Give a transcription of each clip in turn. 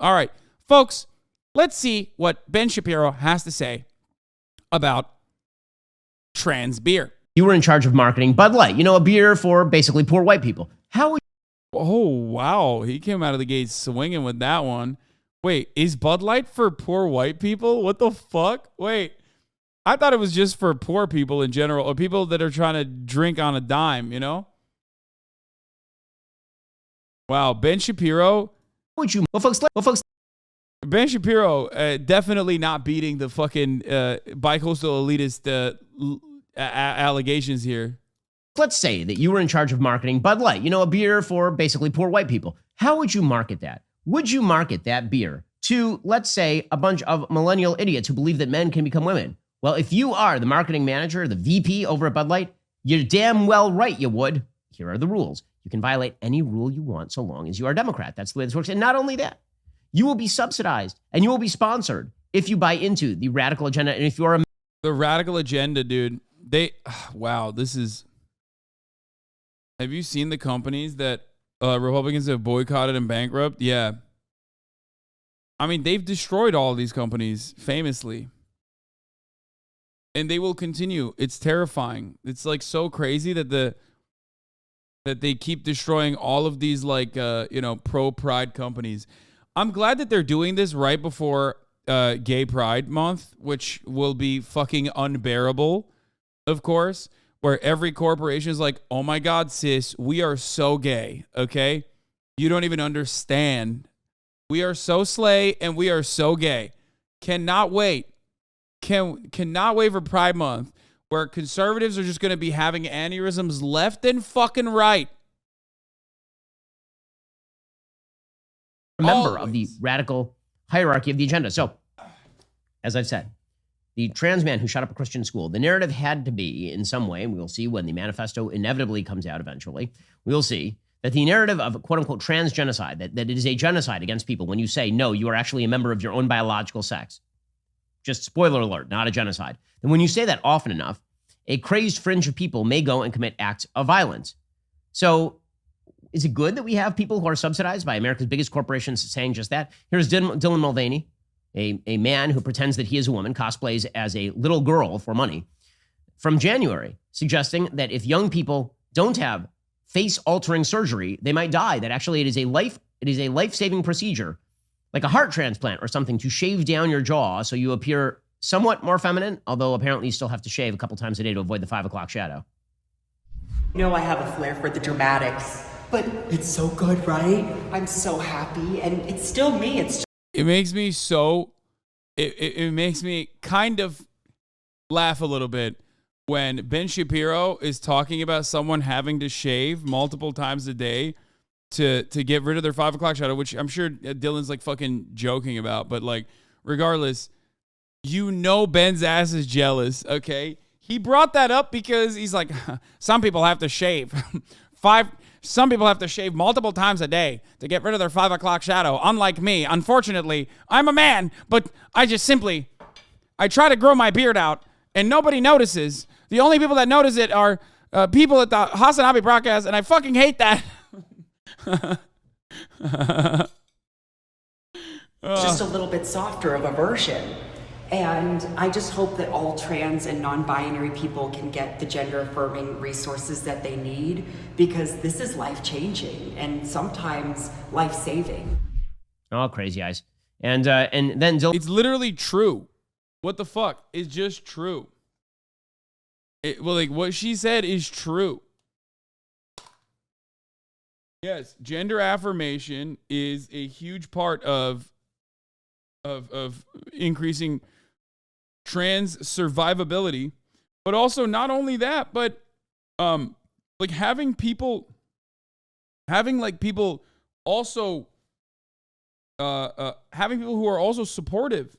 All right, folks, let's see what Ben Shapiro has to say about trans beer. You were in charge of marketing Bud Light, a beer for basically poor white people. How would Oh, wow. He came out of the gate swinging with that one. Wait, is Bud Light for poor white people? What the fuck? Wait, I thought it was just for poor people in general, or people that are trying to drink on a dime, Wow, Ben Shapiro. would you? Well, folks. Ben Shapiro definitely not beating the fucking bicoastal elitist allegations here. Let's say that you were in charge of marketing Bud Light, a beer for basically poor white people. How would you market that? Would you market that beer to, let's say, a bunch of millennial idiots who believe that men can become women? Well, if you are the marketing manager, the VP over at Bud Light, you're damn well right you would. Here are the rules. You can violate any rule you want so long as you are a Democrat. That's the way this works. And not only that, you will be subsidized and you will be sponsored if you buy into the radical agenda. And if you are the radical agenda, dude, wow, this is... Have you seen the companies that Republicans have boycotted and bankrupt? Yeah. I mean, they've destroyed all of these companies famously. And they will continue. It's terrifying. It's like so crazy that they keep destroying all of these pro-pride companies. I'm glad that they're doing this right before Gay Pride Month, which will be fucking unbearable, of course. Where every corporation is like, oh my God, sis, we are so gay, okay? You don't even understand. We are so slay and we are so gay. Cannot wait. Cannot wait for Pride Month, where conservatives are just going to be having aneurysms left and fucking right. Member of the radical hierarchy of the agenda. So, as I've said, the trans man who shot up a Christian school, the narrative had to be in some way, and we'll see when the manifesto inevitably comes out eventually, we'll see that the narrative of quote unquote trans genocide, that it is a genocide against people when you say, no, you are actually a member of your own biological sex. Just spoiler alert, not a genocide. And when you say that often enough, a crazed fringe of people may go and commit acts of violence. So is it good that we have people who are subsidized by America's biggest corporations saying just that? Here's Dylan Mulvaney, a man who pretends that he is a woman, cosplays as a little girl for money, from January, suggesting that if young people don't have face-altering surgery, they might die. That actually it is a life-saving procedure, like a heart transplant or something, to shave down your jaw so you appear somewhat more feminine, although apparently you still have to shave a couple times a day to avoid the 5 o'clock shadow. I have a flair for the dramatics, but it's so good, right? I'm so happy, and it's still me. It makes me so, it makes me kind of laugh a little bit when Ben Shapiro is talking about someone having to shave multiple times a day to get rid of their 5 o'clock shadow, which I'm sure Dylan's like fucking joking about, but like regardless, Ben's ass is jealous, okay? He brought that up because he's like, some people have to shave Some people have to shave multiple times a day to get rid of their 5 o'clock shadow. Unlike me, unfortunately, I'm a man, but I try to grow my beard out and nobody notices. The only people that notice it are people at the Hasanabi broadcast, and I fucking hate that. Just a little bit softer of a version. And I just hope that all trans and non-binary people can get the gender-affirming resources that they need, because this is life-changing and sometimes life-saving. Oh, crazy eyes. And then it's literally true. What the fuck? It's just true. What she said is true. Yes, gender affirmation is a huge part of increasing trans survivability, but also not only that, but having people also having people who are also supportive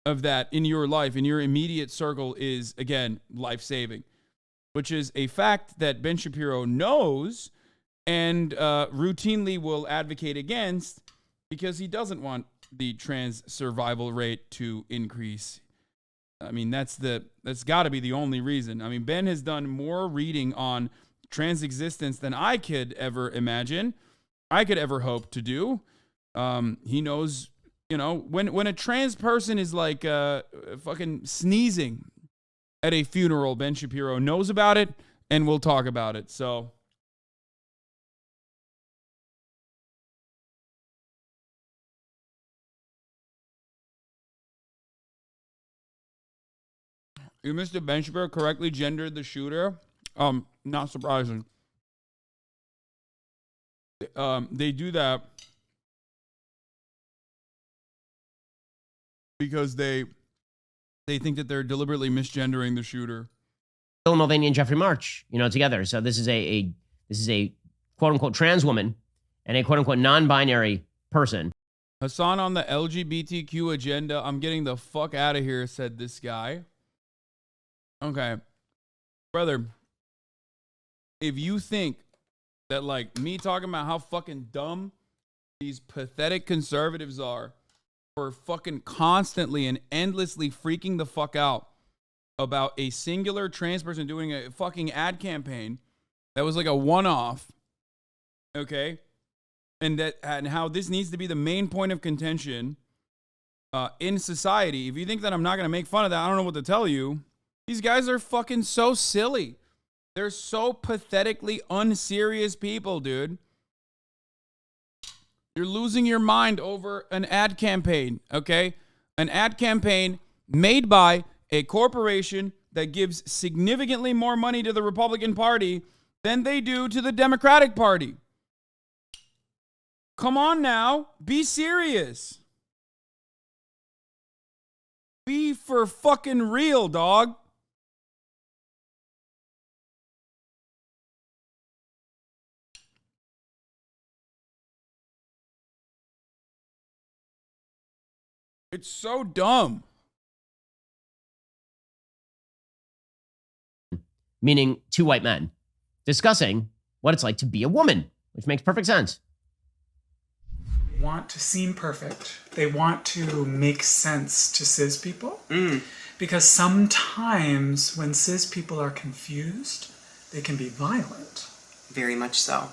of that in your life, in your immediate circle, is again life-saving, which is a fact that Ben Shapiro knows and routinely will advocate against, because he doesn't want the trans survival rate to increase. I mean, that's got to be the only reason. I mean, Ben has done more reading on trans existence than I could ever imagine, I could ever hope to do. He knows You know, when a trans person is like fucking sneezing at a funeral, Ben Shapiro knows about it and will talk about it. So Mr. Ben Shapiro correctly gendered the shooter. Not surprising. They do that because they think that they're deliberately misgendering the shooter. Dylan Mulvaney and Jeffrey March, together. So this is a quote unquote trans woman and a quote unquote non-binary person. Hasan on the LGBTQ agenda. I'm getting the fuck out of here, said this guy. Okay. Brother, if you think that like me talking about how fucking dumb these pathetic conservatives are for fucking constantly and endlessly freaking the fuck out about a singular trans person doing a fucking ad campaign that was like a one-off, okay? And how this needs to be the main point of contention in society. If you think that I'm not going to make fun of that, I don't know what to tell you. These guys are fucking so silly. They're so pathetically unserious people, dude. You're losing your mind over an ad campaign, okay? An ad campaign made by a corporation that gives significantly more money to the Republican Party than they do to the Democratic Party. Come on now. Be serious. Be for fucking real, dog. It's so dumb. Meaning two white men discussing what it's like to be a woman, which makes perfect sense. Want to seem perfect. They want to make sense to cis people. Because sometimes when cis people are confused, they can be violent. Very much so.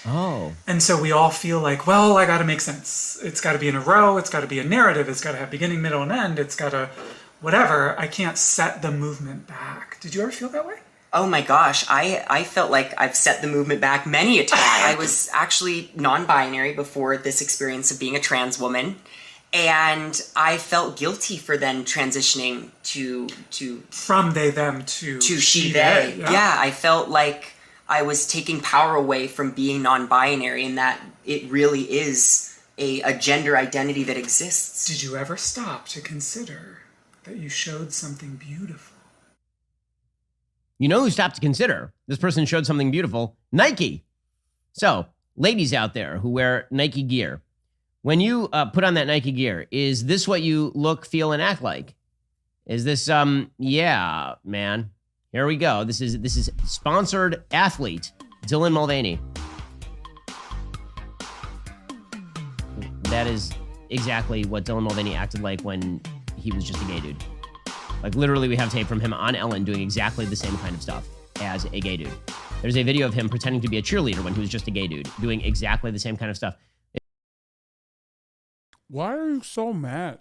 Oh. And so we all feel like, well, I got to make sense. It's got to be in a row. It's got to be a narrative. It's got to have beginning, middle, and end. It's got to whatever. I can't set the movement back. Did you ever feel that way? Oh my gosh, I felt like I've set the movement back many a time. I was actually non-binary before this experience of being a trans woman. And I felt guilty for then transitioning to from they, them to she, they. Yeah, I felt like I was taking power away from being non-binary, and that it really is a gender identity that exists. Did you ever stop to consider that you showed something beautiful? You know who stopped to consider this person showed something beautiful? Nike. So, ladies out there who wear Nike gear, when you put on that Nike gear, is this what you look, feel, and act like? Is this, yeah, man. Here we go. This is sponsored athlete, Dylan Mulvaney. That is exactly what Dylan Mulvaney acted like when he was just a gay dude. Like, literally, we have tape from him on Ellen doing exactly the same kind of stuff as a gay dude. There's a video of him pretending to be a cheerleader when he was just a gay dude, doing exactly the same kind of stuff. Why are you so mad?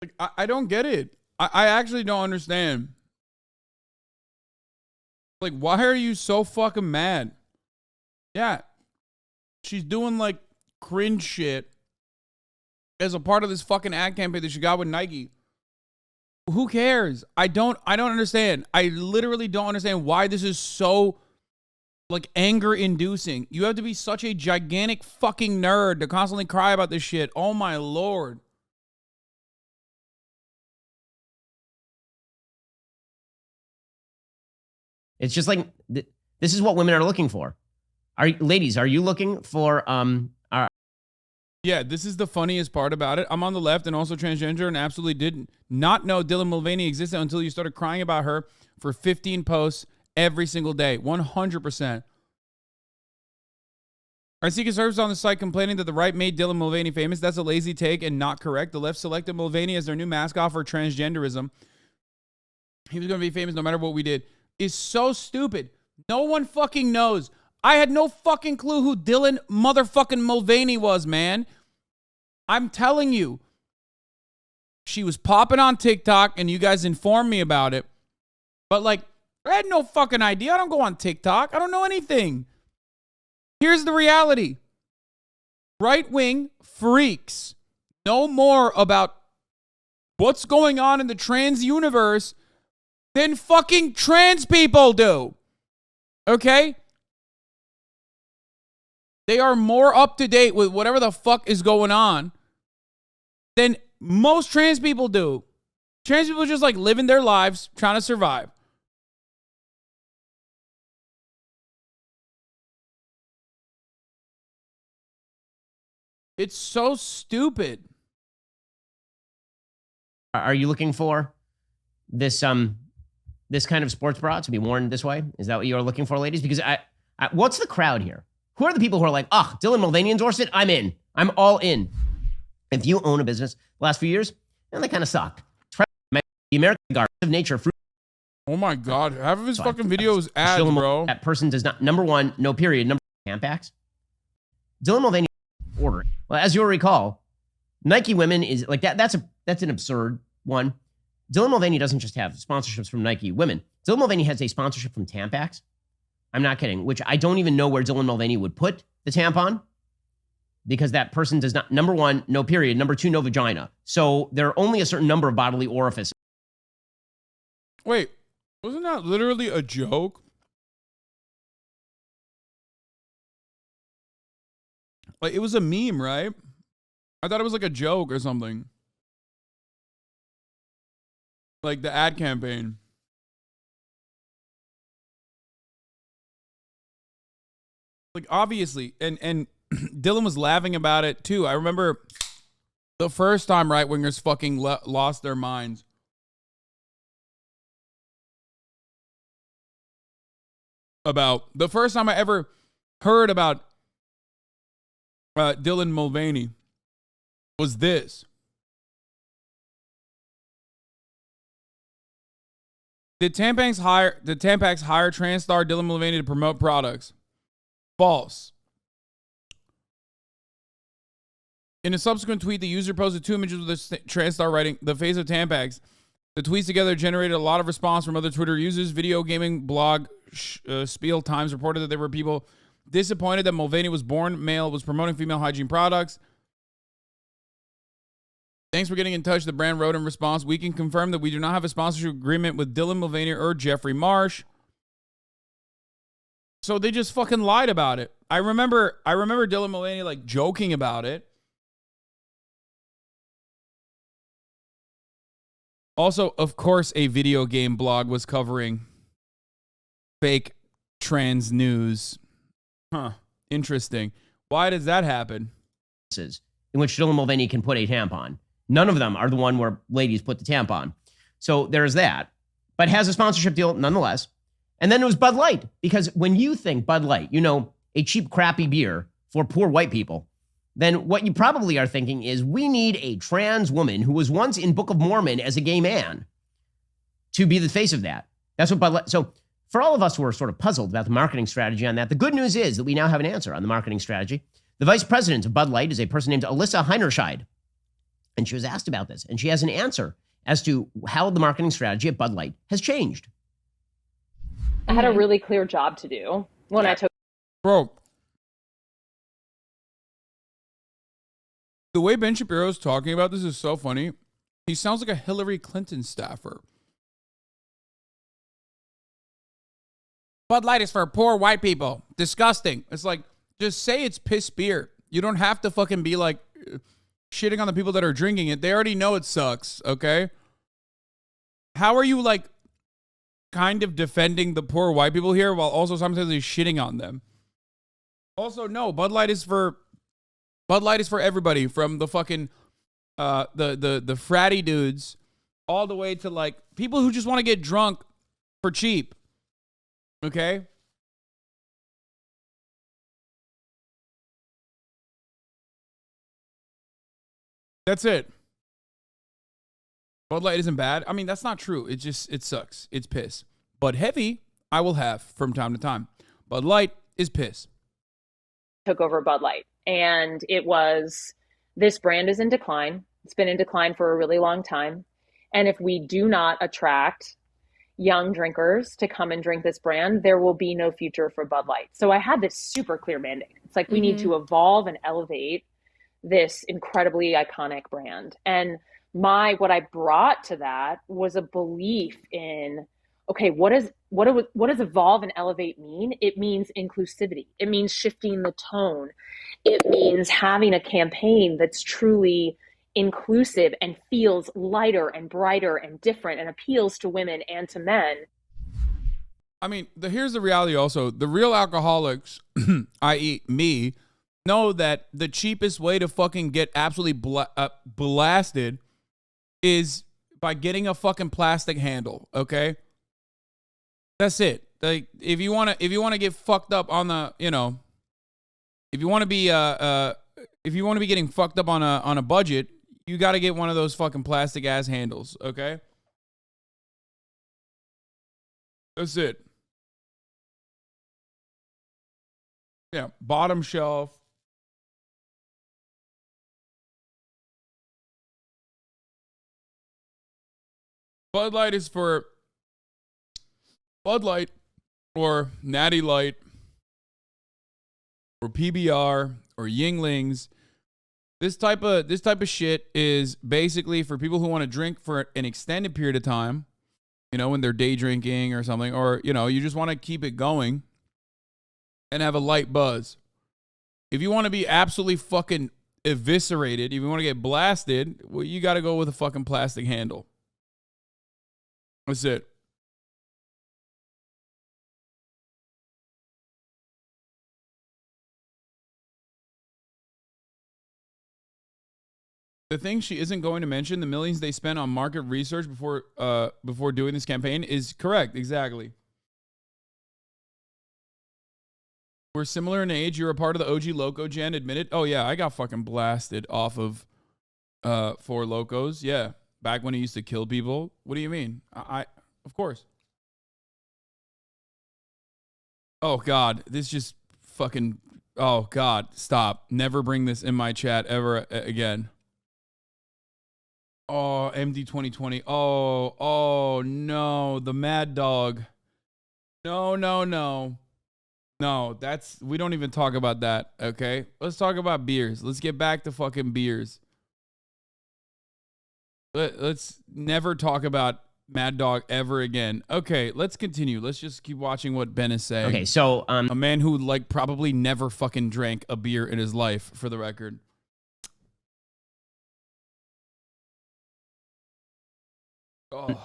Like, I don't get it. I actually don't understand. Like, why are you so fucking mad? Yeah. She's doing, like, cringe shit as a part of this fucking ad campaign that she got with Nike. Who cares? I don't understand. I literally don't understand why this is so, like, anger-inducing. You have to be such a gigantic fucking nerd to constantly cry about this shit. Oh, my Lord. It's just like, this is what women are looking for. Ladies, are you looking for, Yeah, this is the funniest part about it. I'm on the left and also transgender and absolutely did not know Dylan Mulvaney existed until you started crying about her for 15 posts every single day. 100%. I see conservatives on the site complaining that the right made Dylan Mulvaney famous. That's a lazy take and not correct. The left selected Mulvaney as their new mascot for transgenderism. he was going to be famous no matter what we did, is so stupid. No one fucking knows. I had no fucking clue who Dylan motherfucking Mulvaney was, man. I'm telling you. She was popping on TikTok, and you guys informed me about it. But, like, I had no fucking idea. I don't go on TikTok. I don't know anything. Here's the reality. Right-wing freaks know more about what's going on in the trans universe than fucking trans people do. Okay? They are more up to date with whatever the fuck is going on than most trans people do. Trans people just like living their lives, trying to survive. It's so stupid. Are you looking for this this kind of sports bra to be worn this way? Is that what you're looking for, ladies? Because I what's the crowd here? Who are the people who are like, Dylan Mulvaney endorsed it? I'm in. I'm all in. If you own a business the last few years, and they kind of sucked. The American Garden of Nature fruit. Oh my God. Half of his fucking videos ads, bro. That person does not, number one, no period, number two, Tampax. Dylan Mulvaney order. Well, as you'll recall, Nike Women is like that. That's an absurd one. Dylan Mulvaney doesn't just have sponsorships from Nike Women. Dylan Mulvaney has a sponsorship from Tampax. I'm not kidding, which I don't even know where Dylan Mulvaney would put the tampon because that person does not, number one, no period, number two, no vagina. So there are only a certain number of bodily orifices. Wait, wasn't that literally a joke? Like, it was a meme, right? I thought it was like a joke or something. Like the ad campaign. Like, obviously, and Dylan was laughing about it too. I remember the first time right-wingers fucking lost their minds. About the first time I ever heard about Dylan Mulvaney was this. Did Tampax hire trans star Dylan Mulvaney to promote products? False. In a subsequent tweet, the user posted 2 images with the trans star writing, "The face of Tampax." The tweets together generated a lot of response from other Twitter users. Video gaming blog Spiel Times reported that there were people disappointed that Mulvaney was born male, was promoting female hygiene products. Thanks for getting in touch, the brand wrote in response. We can confirm that we do not have a sponsorship agreement with Dylan Mulvaney or Jeffrey Marsh. So they just fucking lied about it. I remember Dylan Mulvaney like joking about it. Also, of course, a video game blog was covering fake trans news. Huh. Interesting. Why does that happen? In which Dylan Mulvaney can put a tampon. None of them are the one where ladies put the tampon. So there's that. But has a sponsorship deal nonetheless. And then it was Bud Light. Because when you think Bud Light, you know, a cheap, crappy beer for poor white people, then what you probably are thinking is we need a trans woman who was once in Book of Mormon as a gay man to be the face of that. That's what Bud Light. So for all of us who are sort of puzzled about the marketing strategy on that, the good news is that we now have an answer on the marketing strategy. The vice president of Bud Light is a person named Alyssa Heinerscheid. And she was asked about this. And she has an answer as to how the marketing strategy at Bud Light has changed. I had a really clear job to do when I took. Bro, the way Ben Shapiro is talking about this is so funny. He sounds like a Hillary Clinton staffer. Bud Light is for poor white people. Disgusting. It's like, just say it's piss beer. You don't have to fucking be like shitting on the people that are drinking it. They already know it sucks, okay? How are you like kind of defending the poor white people here while also simultaneously shitting on them? Also, no, Bud Light is for everybody, from the fucking the fratty dudes all the way to like people who just want to get drunk for cheap. Okay? That's it. Bud Light isn't bad. I mean, that's not true. It sucks. It's piss. Bud Heavy, I will have from time to time. Bud Light is piss. Took over Bud Light. And it was, this brand is in decline. It's been in decline for a really long time. And if we do not attract young drinkers to come and drink this brand, there will be no future for Bud Light. So I had this super clear mandate. It's like, we need to evolve and elevate this incredibly iconic brand. And what I brought to that was a belief in, okay, what does evolve and elevate mean? It means inclusivity. It means shifting the tone. It means having a campaign that's truly inclusive and feels lighter and brighter and different and appeals to women and to men. I mean, here's the reality also. The real alcoholics, i.e. me, know that the cheapest way to fucking get absolutely blasted is by getting a fucking plastic handle, okay? That's it. Like, if you want to get fucked up on the, if you want to be getting fucked up on a budget, you got to get one of those fucking plastic ass handles, okay? That's it. Yeah, bottom shelf. Bud Light is for Bud Light or Natty Light or PBR or Yinglings. This type of shit is basically for people who want to drink for an extended period of time, when they're day drinking or something, or, you just want to keep it going and have a light buzz. If you want to be absolutely fucking eviscerated, if you want to get blasted, well, you got to go with a fucking plastic handle. That's it. The thing she isn't going to mention, the millions they spent on market research before doing this campaign, is correct. Exactly. We're similar in age. You're a part of the OG Loco gen. Admit it. Oh yeah, I got fucking blasted off of Four Locos. Yeah, back when he used to kill people. What do you mean? I of course. Oh God, this just fucking. Oh God, stop! Never bring this in my chat ever again. Oh, MD 2020. Oh no, the Mad Dog. No. No, we don't even talk about that, okay? Let's talk about beers. Let's get back to fucking beers. Let's never talk about Mad Dog ever again. Okay, let's continue. Let's just keep watching what Ben is saying. Okay, so a man who probably never fucking drank a beer in his life, for the record.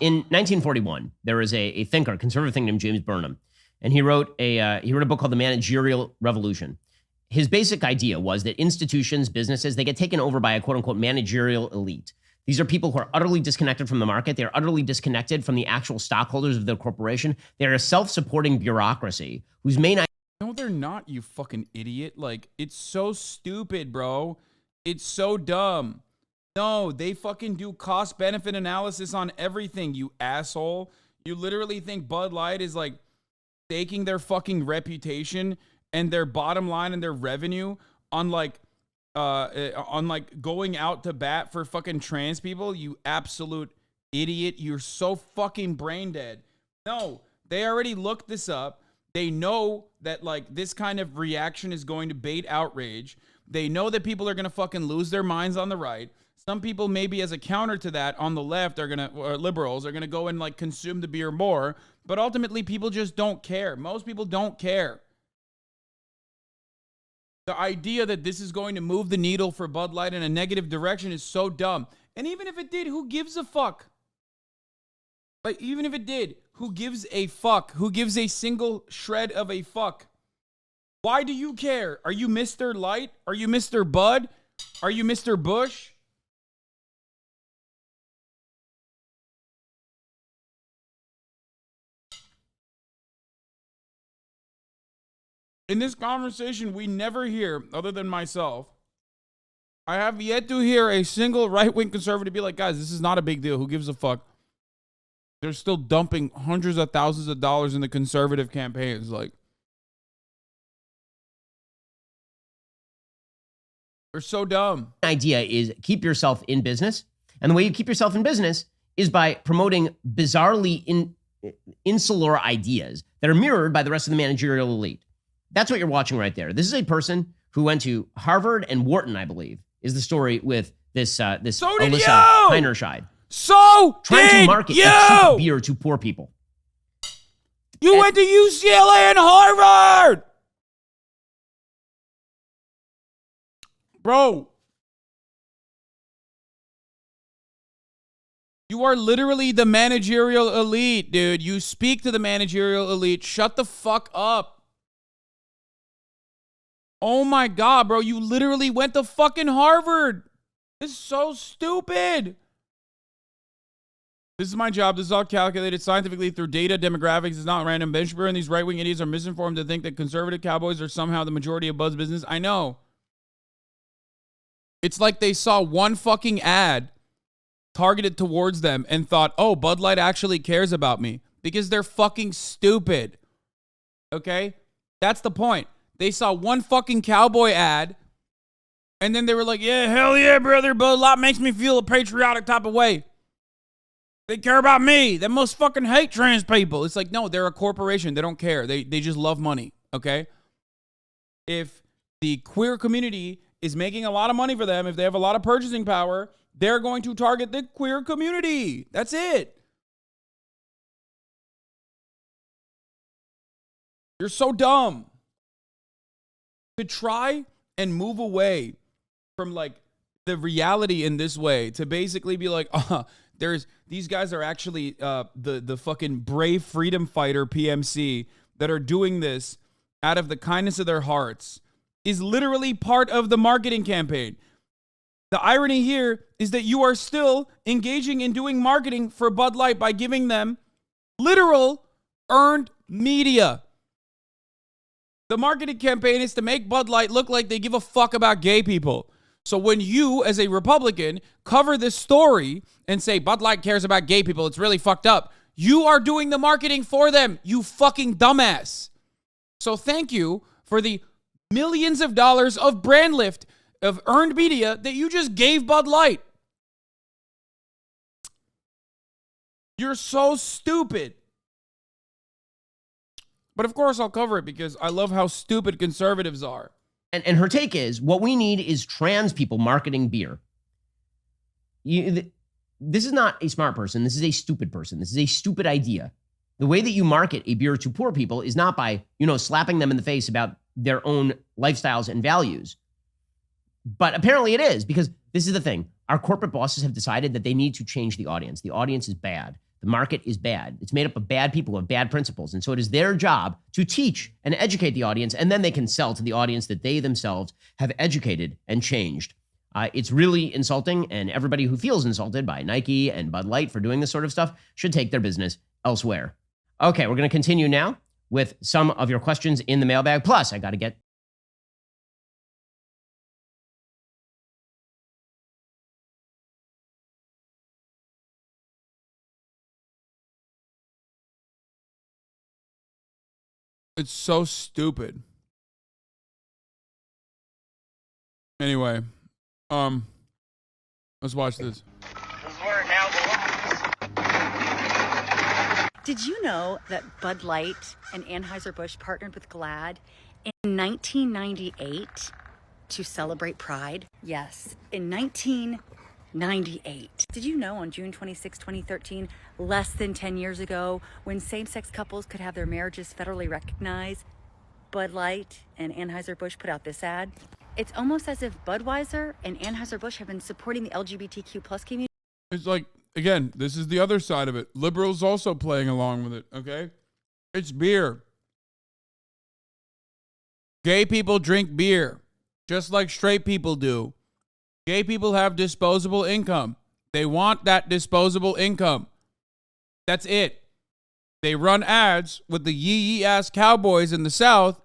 In 1941, there was a thinker, conservative thinker named James Burnham, and he wrote a book called The Managerial Revolution. His basic idea was that institutions, businesses, they get taken over by a quote unquote managerial elite. These are people who are utterly disconnected from the market. They're utterly disconnected from the actual stockholders of their corporation. They're a self-supporting bureaucracy whose main idea. No, they're not, you fucking idiot. Like, it's so stupid, bro. It's so dumb. No, they fucking do cost-benefit analysis on everything, you asshole. You literally think Bud Light is like staking their fucking reputation and their bottom line and their revenue on going out to bat for fucking trans people? You absolute idiot. You're so fucking brain dead. No, they already looked this up. They know that this kind of reaction is going to bait outrage. They know that people are going to fucking lose their minds on the right. Some people, maybe as a counter to that, on the left liberals are gonna go and consume the beer more, but ultimately people just don't care. Most people don't care. The idea that this is going to move the needle for Bud Light in a negative direction is so dumb. And even if it did, who gives a fuck? Even if it did, who gives a fuck? Who gives a single shred of a fuck? Why do you care? Are you Mr. Light? Are you Mr. Bud? Are you Mr. Bush? In this conversation, we never hear, other than myself, I have yet to hear a single right-wing conservative be like, guys, this is not a big deal. Who gives a fuck? They're still dumping hundreds of thousands of dollars in the conservative campaigns. Like, they're so dumb. Idea is keep yourself in business. And the way you keep yourself in business is by promoting bizarrely insular ideas that are mirrored by the rest of the managerial elite. That's what you're watching right there. This is a person who went to Harvard and Wharton, I believe, is the story with this So did Alyssa you! Heinerscheid. So Trying did to market you! a cheap beer to poor people. You went to UCLA and Harvard! Bro. You are literally the managerial elite, dude. You speak to the managerial elite. Shut the fuck up. Oh my God, bro. You literally went to fucking Harvard. This is so stupid. This is my job. This is all calculated scientifically through data, demographics. It's not random. Ben Shapiro and these right-wing idiots are misinformed to think that conservative cowboys are somehow the majority of Buzz business. I know. It's like they saw one fucking ad targeted towards them and thought, oh, Bud Light actually cares about me, because they're fucking stupid. Okay? That's the point. They saw one fucking cowboy ad and then they were like, yeah, hell yeah, brother. Bud Light makes me feel a patriotic type of way. They care about me. They must fucking hate trans people. It's like, no, they're a corporation. They don't care. They just love money. Okay? If the queer community is making a lot of money for them, if they have a lot of purchasing power, they're going to target the queer community. That's it. You're so dumb. To try and move away from like the reality in this way, to basically be like, these guys are actually the fucking brave freedom fighter PMC that are doing this out of the kindness of their hearts, is literally part of the marketing campaign. The irony here is that you are still engaging in doing marketing for Bud Light by giving them literal earned media. The marketing campaign is to make Bud Light look like they give a fuck about gay people. So when you, as a Republican, cover this story and say Bud Light cares about gay people, it's really fucked up, you are doing the marketing for them, you fucking dumbass. So thank you for the millions of dollars of brand lift of earned media that you just gave Bud Light. You're so stupid. But of course I'll cover it because I love how stupid conservatives are. And her take is, what we need is trans people marketing beer. This is not a smart person. This is a stupid person. This is a stupid idea. The way that you market a beer to poor people is not by, slapping them in the face about their own lifestyles and values. But apparently it is, because this is the thing. Our corporate bosses have decided that they need to change the audience. The audience is bad. The market is bad. It's made up of bad people with bad principles. And so it is their job to teach and educate the audience, and then they can sell to the audience that they themselves have educated and changed. It's really insulting, and everybody who feels insulted by Nike and Bud Light for doing this sort of stuff should take their business elsewhere. Okay, we're going to continue now with some of your questions in the mailbag. Plus, I got to get It's so stupid. Anyway, let's watch this. Did you know that Bud Light and Anheuser-Busch partnered with GLAAD in 1998 to celebrate Pride? Yes, in 1998. Did you know on June 26, 2013, less than 10 years ago, when same-sex couples could have their marriages federally recognized, Bud Light and Anheuser-Busch put out this ad? It's almost as if Budweiser and Anheuser-Busch have been supporting the LGBTQ plus community. It's like, again, this is the other side of it. Liberals also playing along with it, okay? It's beer. Gay people drink beer, just like straight people do. Gay people have disposable income. They want that disposable income. That's it. They run ads with the yee-yee-ass cowboys in the South,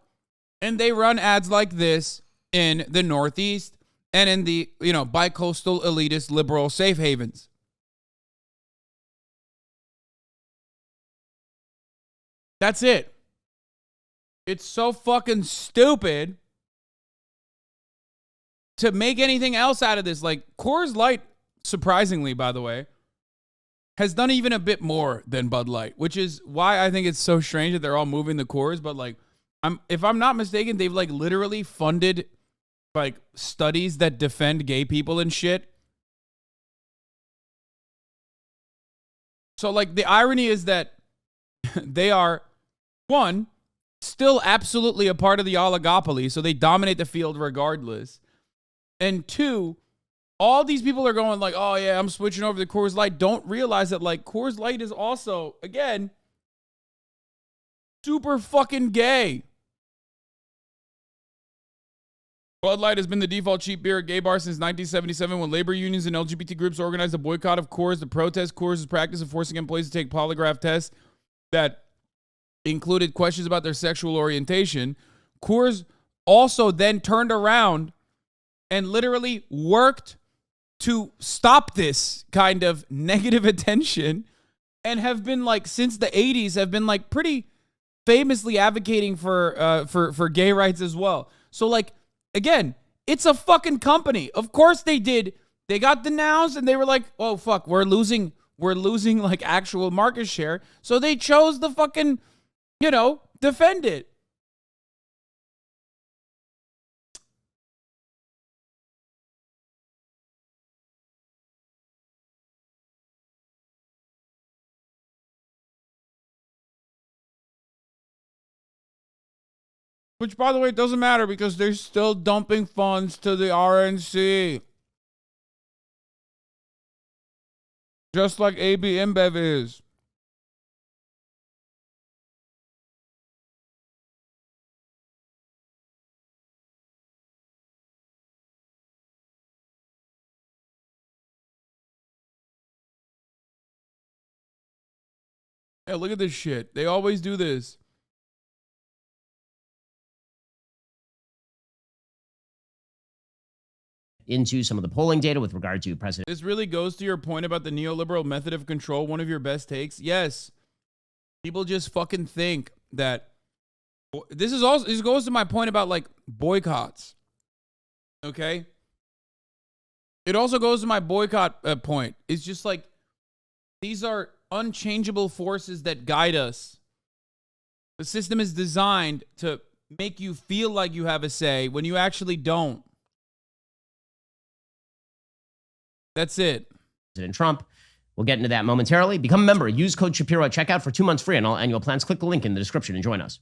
and they run ads like this in the Northeast and in the, bi-coastal elitist liberal safe havens. That's it. It's so fucking stupid to make anything else out of this. Like, Coors Light, surprisingly, by the way, has done even a bit more than Bud Light, which is why I think it's so strange that they're all moving the Coors. But like, if I'm not mistaken, they've like literally funded like studies that defend gay people and shit. So like, the irony is that they are, one, still absolutely a part of the oligopoly, so they dominate the field regardless. And two, all these people are going like, oh yeah, I'm switching over to Coors Light. Don't realize that like Coors Light is also, again, super fucking gay. Bud Light has been the default cheap beer at gay bars since 1977 when labor unions and LGBT groups organized a boycott of Coors to protest Coors' practice of forcing employees to take polygraph tests that included questions about their sexual orientation. Coors also then turned around and literally worked to stop this kind of negative attention and have been like, since the 80s, have been like pretty famously advocating for gay rights as well. So like, again, it's a fucking company. Of course they did. They got the nows and they were like, oh fuck, we're losing like actual market share. So they chose the fucking, defend it. Which, by the way, doesn't matter because they're still dumping funds to the RNC. Just like AB InBev is. Yeah, look at this shit. They always do this. Into some of the polling data with regard to President. This really goes to your point about the neoliberal method of control. One of your best takes. Yes. People just fucking think that this goes to my point about like boycotts. Okay. It also goes to my boycott point. It's just like, these are unchangeable forces that guide us. The system is designed to make you feel like you have a say when you actually don't. That's it. President Trump. We'll get into that momentarily. Become a member. Use code Shapiro at checkout for 2 months free on all annual plans. Click the link in the description and join us.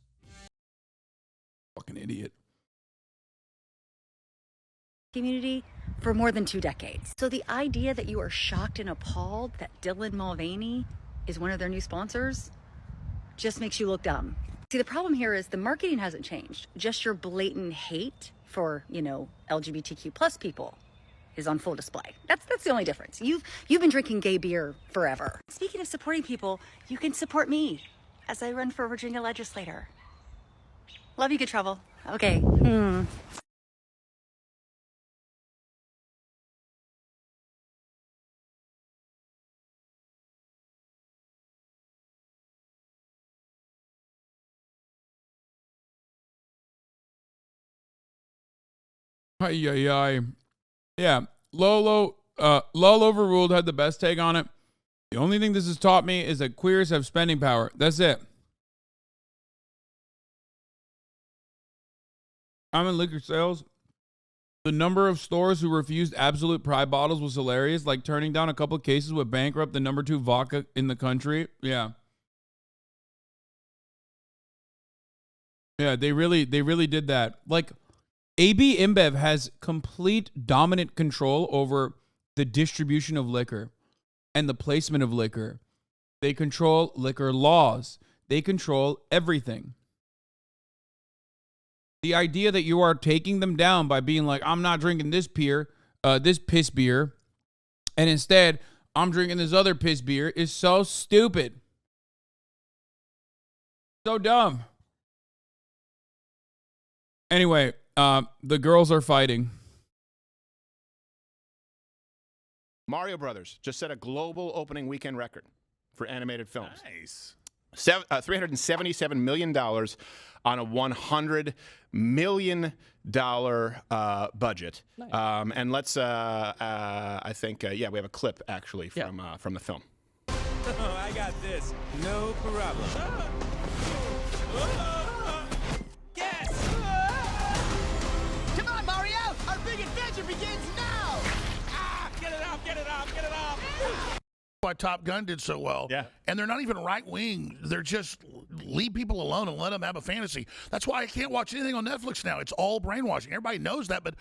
Fucking idiot. Community for more than 2 decades. So the idea that you are shocked and appalled that Dylan Mulvaney is one of their new sponsors just makes you look dumb. See, the problem here is the marketing hasn't changed. Just your blatant hate for, LGBTQ plus people is on full display. That's the only difference. You've been drinking gay beer forever. Speaking of supporting people, you can support me as I run for Virginia legislator. Love you, good trouble. Okay. Ay. Yeah. Lolo overruled had the best take on it. The only thing this has taught me is that queers have spending power. That's it. I'm in liquor sales. The number of stores who refused Absolute Pride bottles was hilarious, like turning down a couple of cases would bankrupt the number 2 vodka in the country. Yeah. Yeah, they really did that. Like, AB InBev has complete dominant control over the distribution of liquor and the placement of liquor. They control liquor laws. They control everything. The idea that you are taking them down by being like, I'm not drinking this piss beer, and instead I'm drinking this other piss beer is so stupid. So dumb. Anyway, the girls are fighting. Mario Brothers just set a global opening weekend record for animated films. Nice. $377 million on a $100 million budget. Nice. And let's, I think, we have a clip actually from the film. Oh, I got this. No problem. Yes! Come on, Mario! Our big adventure begins now! Get it off, get it off, get it off! Why Top Gun did so well. Yeah. And they're not even right wing. They're just leave people alone and let them have a fantasy. That's why I can't watch anything on Netflix now. It's all brainwashing. Everybody knows that, but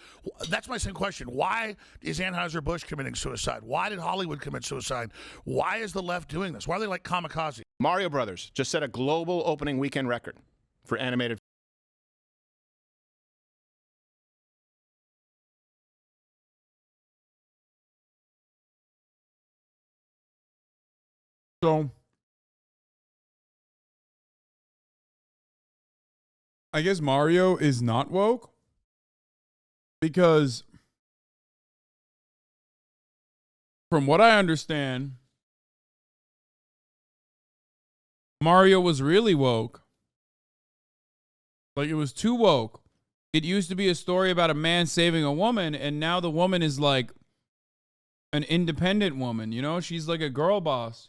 that's my same question. Why is Anheuser-Busch committing suicide? Why did Hollywood commit suicide? Why is the left doing this? Why are they like kamikaze? Mario Brothers just set a global opening weekend record for animated. So, I guess Mario is not woke because, from what I understand, Mario was really woke. Like, it was too woke. It used to be a story about a man saving a woman, and now the woman is like an independent woman, you know? She's like a girl boss.